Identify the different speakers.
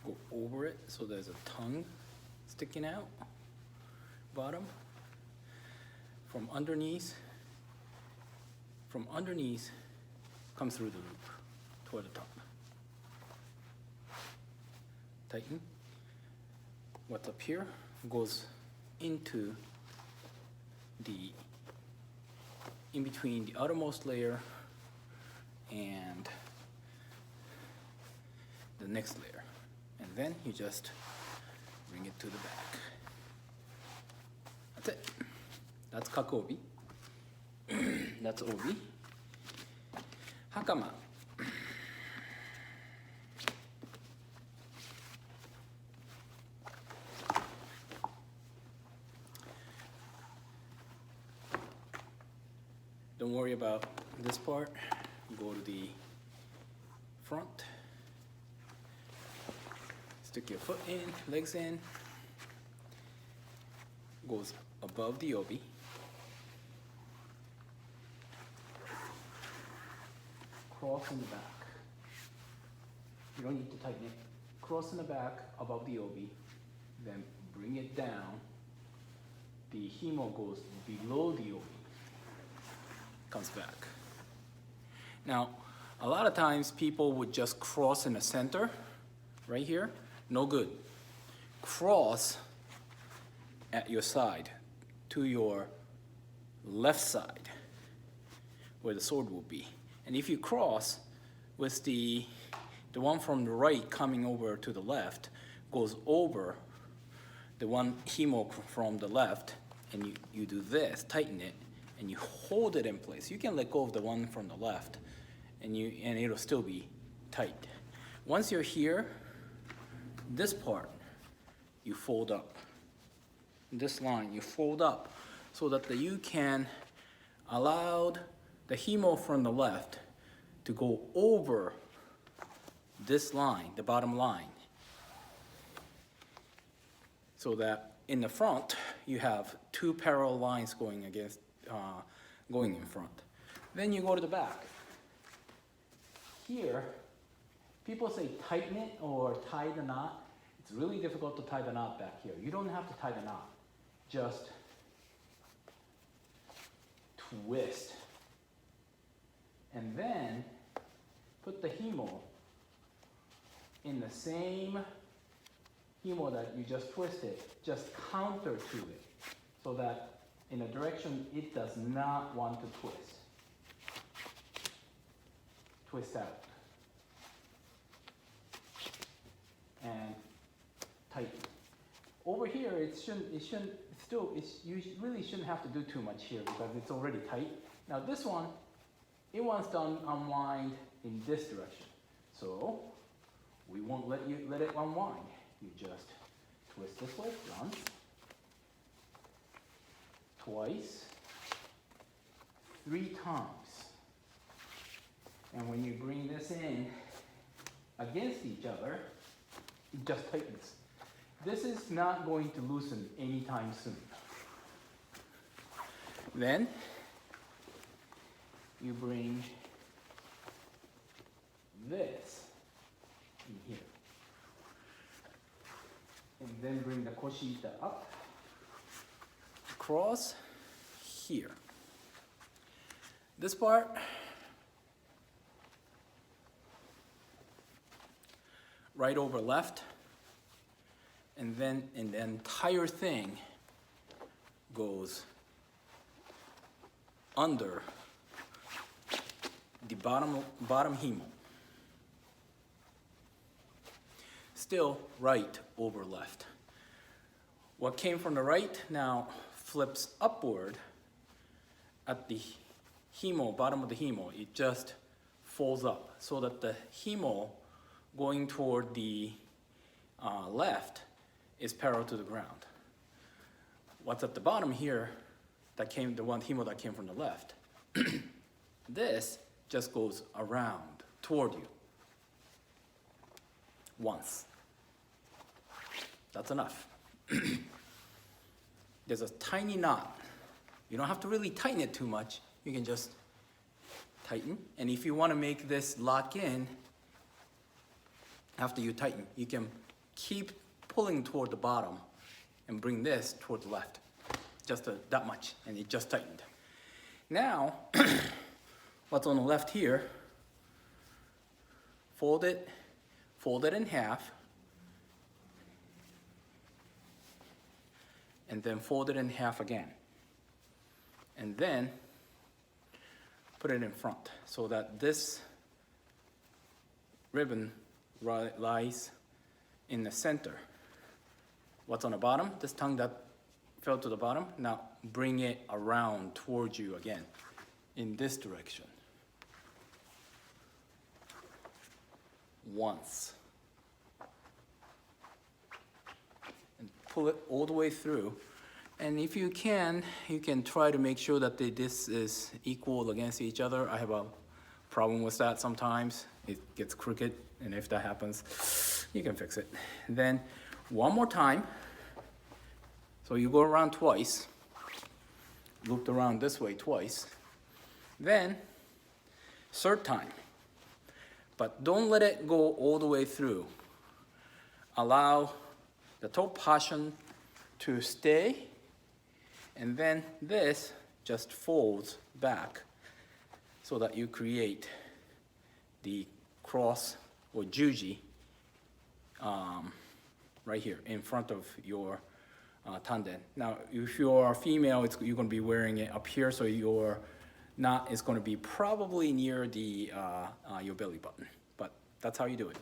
Speaker 1: go over it so there's a tongue sticking out, bottom. From underneath, come through the loop toward the top. Tighten. What's up here goes into in between the outermost layer and the next layer. And then you just bring it to the back. That's it. That's kaku-obi. That's obi. Hakama. Don't worry about this part. Go to the front. Stick your foot in, legs in. Goes above the obi. Cross in the back. You don't need to tighten it. Cross in the back above the obi. Then bring it down. The himo goes below the obi. Comes back. Now, a lot of times people would just cross in the center, right here. No good. Cross at your side, to your left side, where the sword will be. And if you cross with the one from the right coming over to the left, goes over the one himo from the left, and you do this, tighten it, and you hold it in place. You can let go of the one from the left, and it'll still be tight. Once you're here, this part, you fold up. This line, you fold up so that you can allow the himo from the left to go over this line, the bottom line. So that in the front, you have two parallel lines going in front. Then you go to the back. Here, people say tighten it or tie the knot. It's really difficult to tie the knot back here. You don't have to tie the knot. Just twist. And then put the himo in the same himo that you just twisted, just counter to it, so that in a direction it does not want to twist. Twist out. And tighten. Over here, you really shouldn't have to do too much here because it's already tight. Now this one, it wants to unwind in this direction. So we won't let it unwind. You just twist this way once, twice, 3 times. And when you bring this in against each other, it just tightens. This is not going to loosen anytime soon. Then you bring this in here. And then bring the koshita up, across here. This part, right over left, and then the entire thing goes under the bottom himo. Still right over left. What came from the right now flips upward at the himo, bottom of the himo. It just folds up so that the himo going toward the left is parallel to the ground. What's at the bottom here, the one himo that came from the left, this just goes around toward you once. That's enough. There's a tiny knot. You don't have to really tighten it too much. You can just tighten. And if you want to make this lock in, after you tighten, you can keep pulling toward the bottom and bring this toward the left. Just that much, and it just tightened. Now, what's on the left here, fold it in half, and then fold it in half again. And then put it in front so that this ribbon lies in the center. What's on the bottom? This tongue that fell to the bottom. Now bring it around towards you again in this direction. Once. And pull it all the way through. And if you can try to make sure that this is equal against each other. I have a problem with that sometimes. It gets crooked, and if that happens, you can fix it. And then one more time. So you go around twice, looped around this way twice. Then, third time. But don't let it go all the way through. Allow the top portion to stay, and then this just folds back so that you create the cross or juji right here in front of your tanden. Now, if you're a female, you're going to be wearing it up here, so your knot is going to be probably near the your belly button. But that's how you do it.